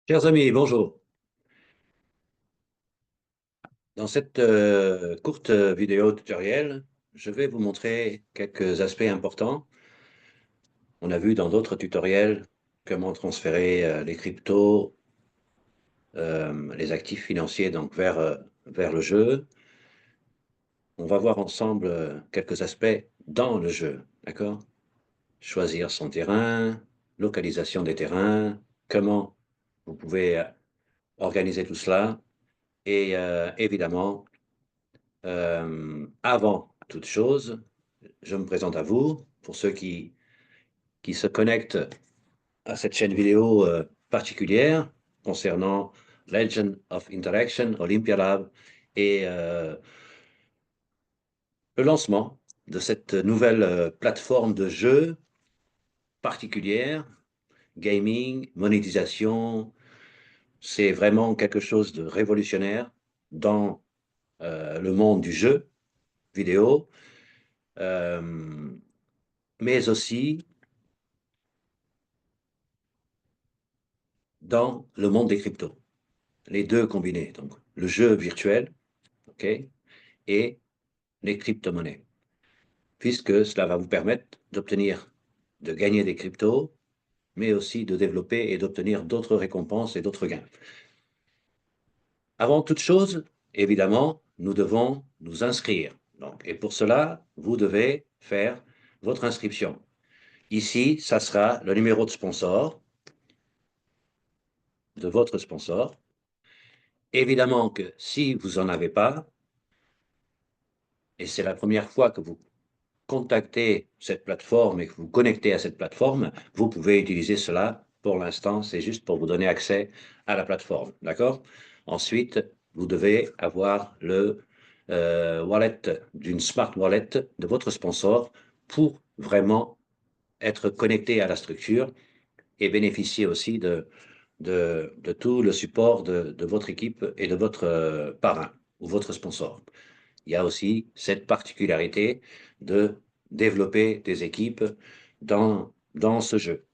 Chers amis, bonjour. Dans cette courte vidéo tutoriel, je vais vous montrer quelques aspects importants. On a vu dans d'autres tutoriels comment transférer les cryptos, les actifs financiers donc vers le jeu. On va voir ensemble quelques aspects dans le jeu, d'accord? Choisir son terrain, localisation des terrains, comment vous pouvez organiser tout cela et évidemment avant toute chose, je me présente à vous, pour ceux qui se connectent à cette chaîne vidéo particulière concernant Legend of Interaction, Olympia Lab et le lancement de cette nouvelle plateforme de jeu particulière, gaming, monétisation. C'est vraiment quelque chose de révolutionnaire dans le monde du jeu vidéo, euh, mais aussi dans le monde des cryptos. Les deux combinés, donc le jeu virtuel, ok, et les crypto-monnaies, puisque cela va vous permettre d'obtenir, de gagner des cryptos, mais aussi de développer et d'obtenir d'autres récompenses et d'autres gains. Avant toute chose, évidemment, nous devons nous inscrire. Donc, et pour cela, vous devez faire votre inscription. Ici, ça sera le numéro de sponsor, de votre sponsor. Évidemment que si vous n'en avez pas, et c'est la première fois que vous contactez cette plateforme et que vous connectez à cette plateforme, vous pouvez utiliser cela. Pour l'instant, c'est juste pour vous donner accès à la plateforme. D'accord? Ensuite, vous devez avoir le wallet d'une smart wallet de votre sponsor pour vraiment être connecté à la structure et bénéficier aussi de tout le support de votre équipe et de votre parrain ou votre sponsor. Il y a aussi cette particularité de développer des équipes dans ce jeu.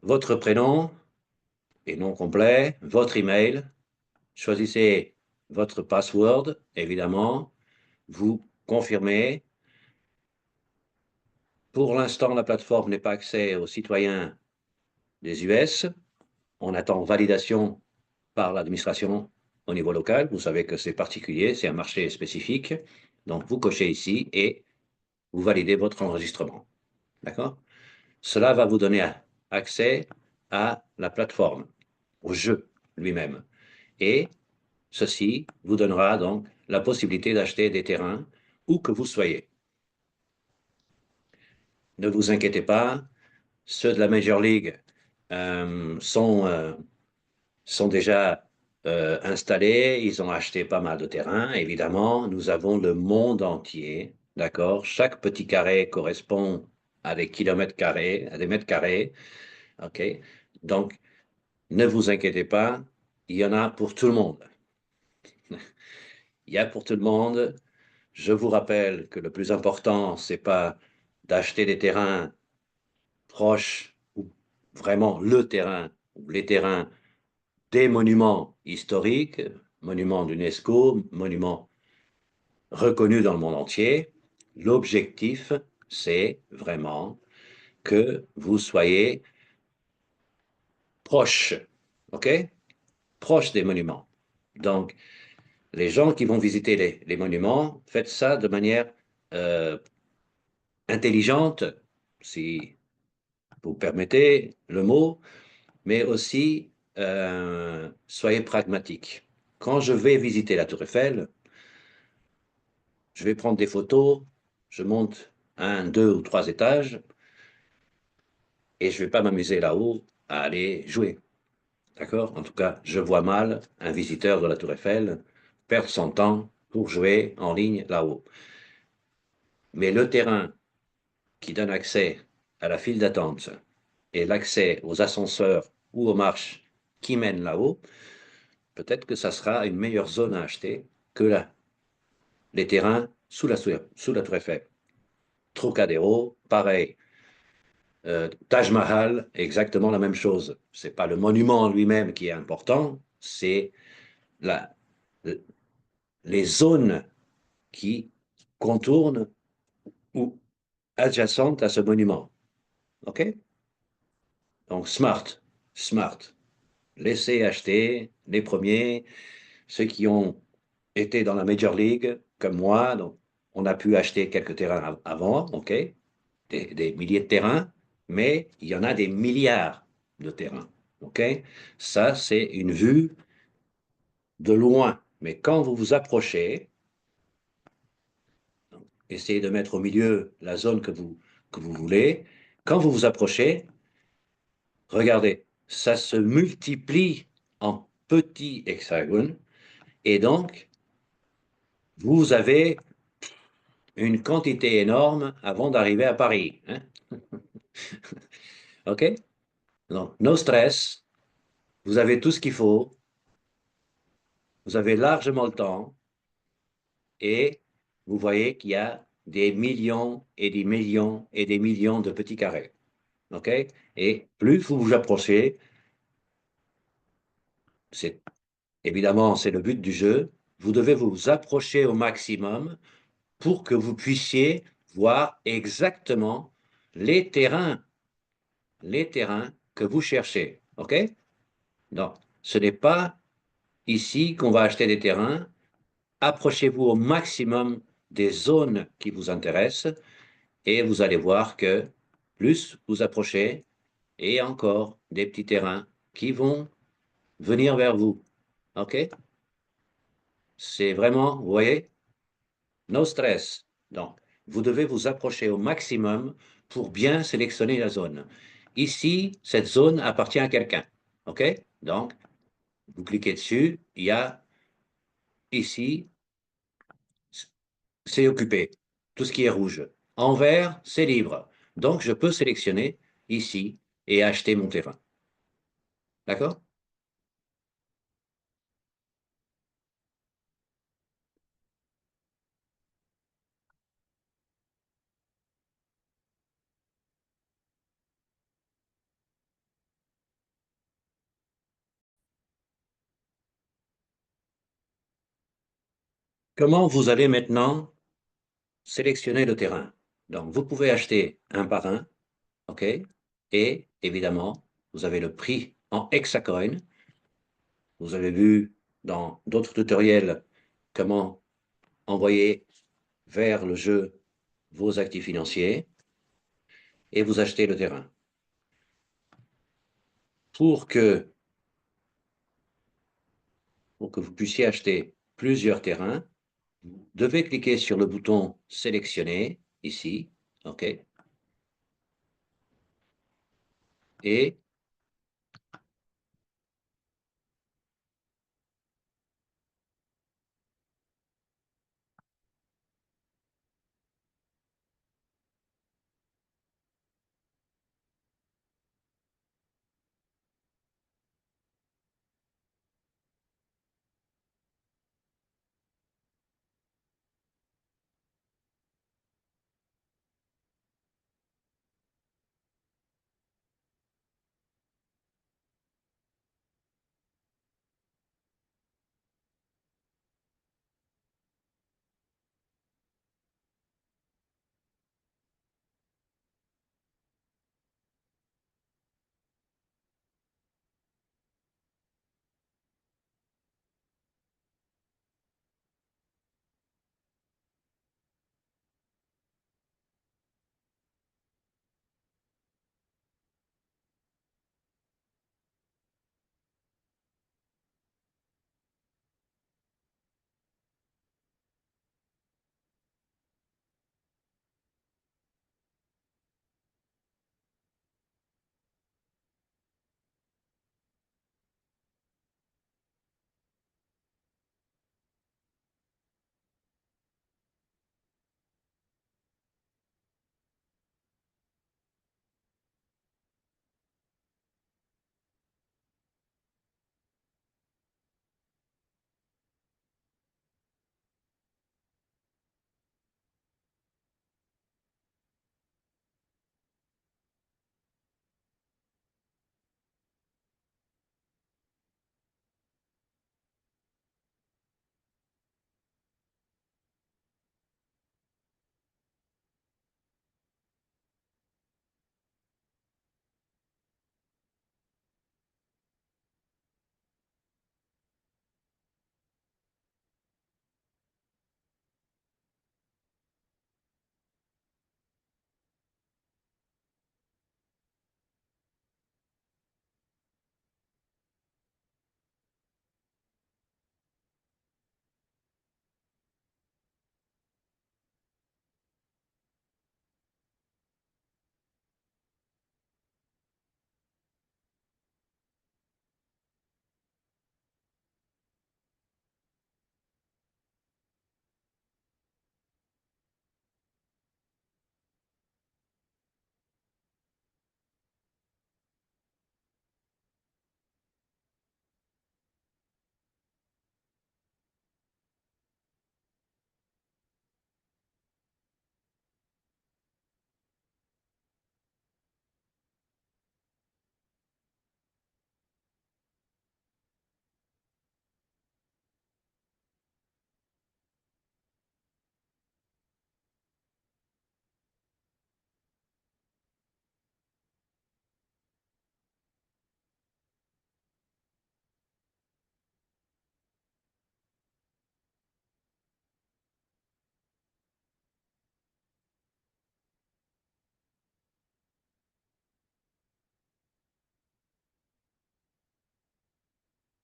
Votre prénom et nom complet, votre email, choisissez votre password, évidemment, vous confirmez. Pour l'instant, la plateforme n'est pas accès aux citoyens des US. On attend validation par l'administration au niveau local. Vous savez que c'est particulier, c'est un marché spécifique. Donc, vous cochez ici et vous validez votre enregistrement. D'accord? Cela va vous donner accès à la plateforme, au jeu lui-même. Et ceci vous donnera donc la possibilité d'acheter des terrains où que vous soyez. Ne vous inquiétez pas, ceux de la Major League sont déjà installés, ils ont acheté pas mal de terrains. Évidemment, nous avons le monde entier, d'accord? Chaque petit carré correspond à des kilomètres carrés, à des mètres carrés, ok? Donc, ne vous inquiétez pas, il y en a pour tout le monde. Il y a pour tout le monde. Je vous rappelle que le plus important, c'est pas d'acheter des terrains proches ou vraiment le terrain ou les terrains des monuments historiques, monuments d'UNESCO, monuments reconnus dans le monde entier. L'objectif, c'est vraiment que vous soyez proche, ok? Proche des monuments. Donc, les gens qui vont visiter les monuments, faites ça de manière euh, intelligente, si vous permettez le mot, mais aussi soyez pragmatique. Quand je vais visiter la Tour Eiffel, je vais prendre des photos, je monte un, deux ou trois étages et je ne vais pas m'amuser là-haut à aller jouer. D'accord? En tout cas, je vois mal un visiteur de la Tour Eiffel perdre son temps pour jouer en ligne là-haut. Mais le terrain qui donne accès à la file d'attente et l'accès aux ascenseurs ou aux marches qui mènent là-haut, peut-être que ça sera une meilleure zone à acheter que là, les terrains sous la Tour Eiffel. Trocadéro, pareil. Taj Mahal, exactement la même chose. C'est pas le monument lui-même qui est important, c'est la, les zones qui contournent ou adjacentes à ce monument. OK? Donc, smart, smart. Laissez acheter les premiers, ceux qui ont été dans la Major League, comme moi. Donc, on a pu acheter quelques terrains avant, OK? Des milliers de terrains, mais il y en a des milliards de terrains. OK? Ça, c'est une vue de loin. Mais quand vous vous approchez, essayez de mettre au milieu la zone que vous voulez. Quand vous vous approchez, regardez, ça se multiplie en petits hexagones et donc vous avez une quantité énorme avant d'arriver à Paris. Hein? OK? Donc, no stress, vous avez tout ce qu'il faut, vous avez largement le temps et vous voyez qu'il y a des millions et des millions et des millions de petits carrés. OK? Et plus vous vous approchez, c'est évidemment, c'est le but du jeu. Vous devez vous approcher au maximum pour que vous puissiez voir exactement les terrains, les terrains que vous cherchez. OK? Donc, ce n'est pas ici qu'on va acheter des terrains. Approchez-vous au maximum des zones qui vous intéressent et vous allez voir que plus vous approchez, et encore des petits terrains qui vont venir vers vous. OK? C'est vraiment, vous voyez, no stress. Donc, vous devez vous approcher au maximum pour bien sélectionner la zone. Ici, cette zone appartient à quelqu'un. OK? Donc, vous cliquez dessus, il y a ici, c'est occupé. Tout ce qui est rouge. En vert, c'est libre. Donc, je peux sélectionner ici et acheter mon terrain. D'accord? Comment vous allez maintenant sélectionner le terrain? Donc, vous pouvez acheter un par un, OK? Et évidemment, vous avez le prix en hexacoin. Vous avez vu dans d'autres tutoriels comment envoyer vers le jeu vos actifs financiers et vous achetez le terrain. Pour que, pour que vous puissiez acheter plusieurs terrains, vous devez cliquer sur le bouton sélectionner ici, OK? Et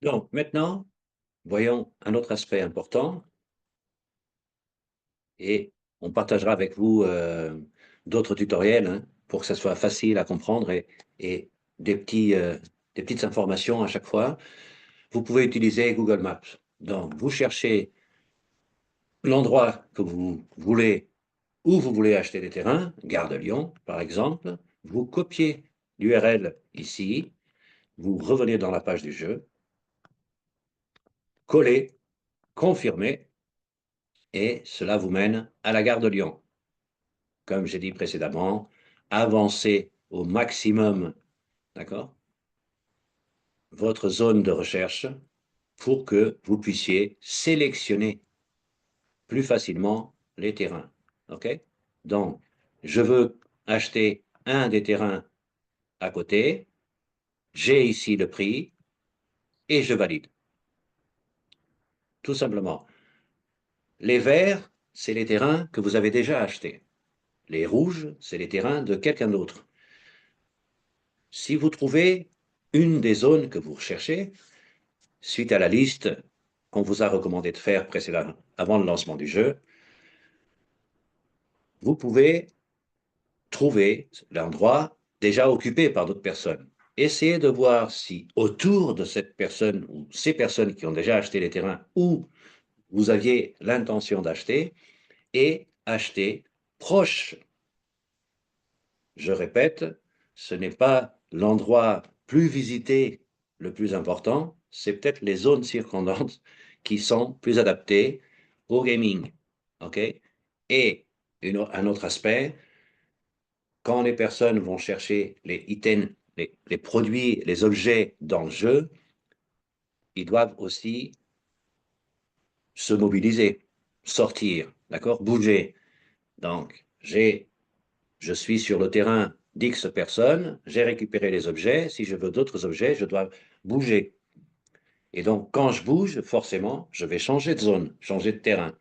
Donc, maintenant, voyons un autre aspect important et on partagera avec vous d'autres tutoriels hein, pour que ça soit facile à comprendre et des des petites informations à chaque fois. Vous pouvez utiliser Google Maps. Donc, vous cherchez l'endroit que vous voulez, où vous voulez acheter des terrains, Gare de Lyon, par exemple. Vous copiez l'URL ici, vous revenez dans la page du jeu, collez, confirmez, et cela vous mène à la Gare de Lyon. Comme j'ai dit précédemment, avancez au maximum, d'accord, votre zone de recherche pour que vous puissiez sélectionner plus facilement les terrains. OK? Donc, je veux acheter un des terrains à côté, j'ai ici le prix et je valide. Tout simplement. Les verts, c'est les terrains que vous avez déjà achetés. Les rouges, c'est les terrains de quelqu'un d'autre. Si vous trouvez une des zones que vous recherchez, suite à la liste qu'on vous a recommandé de faire précédemment, avant le lancement du jeu, vous pouvez trouver l'endroit déjà occupé par d'autres personnes. Essayez de voir si autour de cette personne ou ces personnes qui ont déjà acheté les terrains où vous aviez l'intention d'acheter et acheter proche. Je répète, ce n'est pas l'endroit plus visité le plus important, c'est peut-être les zones circondantes qui sont plus adaptées au gaming. OK? Et un autre aspect, quand les personnes vont chercher les items, les produits, les objets dans le jeu, ils doivent aussi se mobiliser, sortir, d'accord? Bouger. Donc, je suis sur le terrain d'X personnes, j'ai récupéré les objets. Si je veux d'autres objets, je dois bouger. Et donc, quand je bouge, forcément, je vais changer de zone, changer de terrain.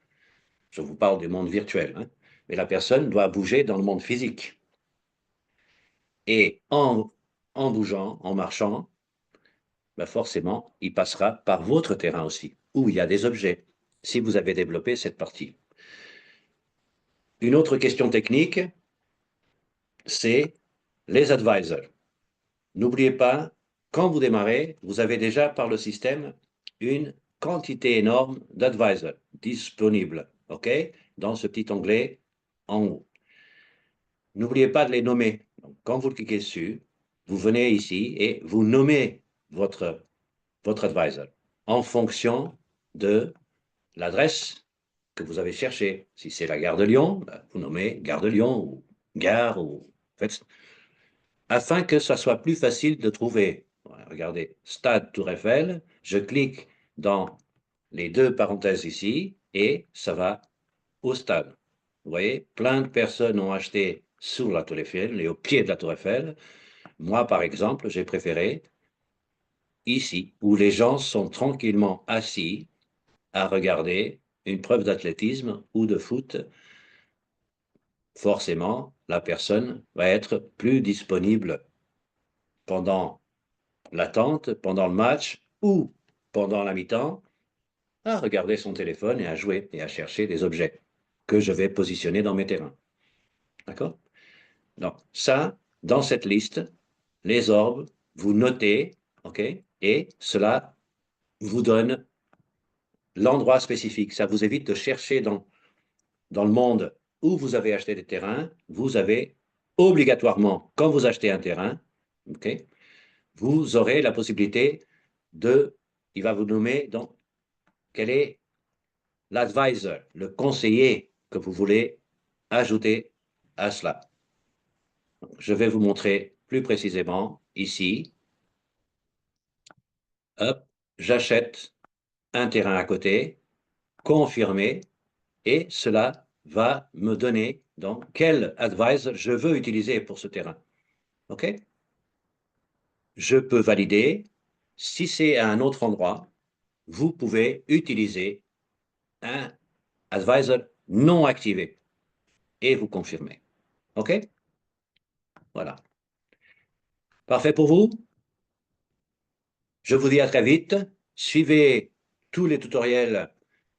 Je vous parle du monde virtuel, hein. Mais la personne doit bouger dans le monde physique. Et en bougeant, en marchant, ben forcément, il passera par votre terrain aussi, où il y a des objets, si vous avez développé cette partie. Une autre question technique, c'est les advisors. N'oubliez pas, quand vous démarrez, vous avez déjà par le système une quantité énorme d'advisors disponibles, OK, dans ce petit onglet en haut. N'oubliez pas de les nommer. Donc, quand vous cliquez dessus, vous venez ici et vous nommez votre advisor en fonction de l'adresse que vous avez cherchée. Si c'est la gare de Lyon, ben, vous nommez gare de Lyon ou gare ou faites afin que ça soit plus facile de trouver. Regardez, Stade Tour Eiffel, je clique dans les deux parenthèses ici et ça va au stade. Vous voyez, plein de personnes ont acheté sur la Tour Eiffel et au pied de la Tour Eiffel. Moi, par exemple, j'ai préféré ici, où les gens sont tranquillement assis à regarder une preuve d'athlétisme ou de foot. Forcément, la personne va être plus disponible pendant l'attente, pendant le match ou pendant la mi-temps, à regarder son téléphone et à jouer et à chercher des objets que je vais positionner dans mes terrains. D'accord? Donc, ça, dans cette liste, les orbes, vous notez, OK? Et cela vous donne l'endroit spécifique. Ça vous évite de chercher dans le monde où vous avez acheté des terrains. Vous avez obligatoirement, quand vous achetez un terrain, OK? Vous aurez la possibilité de, il va vous nommer, donc, quel est l'advisor, le conseiller que vous voulez ajouter à cela. Je vais vous montrer plus précisément ici. Hop, j'achète un terrain à côté, confirmer, et cela va me donner donc quel advisor je veux utiliser pour ce terrain. OK? Je peux valider. Si c'est à un autre endroit, vous pouvez utiliser un advisor non activé et vous confirmez. OK? Voilà. Parfait pour vous? Je vous dis à très vite Suivez tous les tutoriels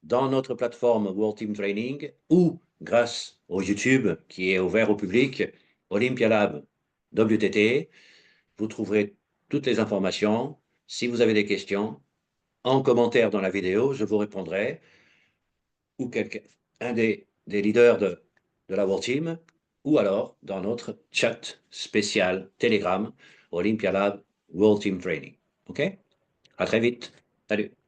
dans notre plateforme World Team Training ou grâce au YouTube qui est ouvert au public, Olympia Lab WTT. Vous trouverez toutes les informations. Si vous avez des questions, en commentaire dans la vidéo, je vous répondrai, ou quelqu'un, un des leaders de la World Team, ou alors dans notre chat spécial Telegram, Olympia Lab World Team Training. OK? À très vite. Salut.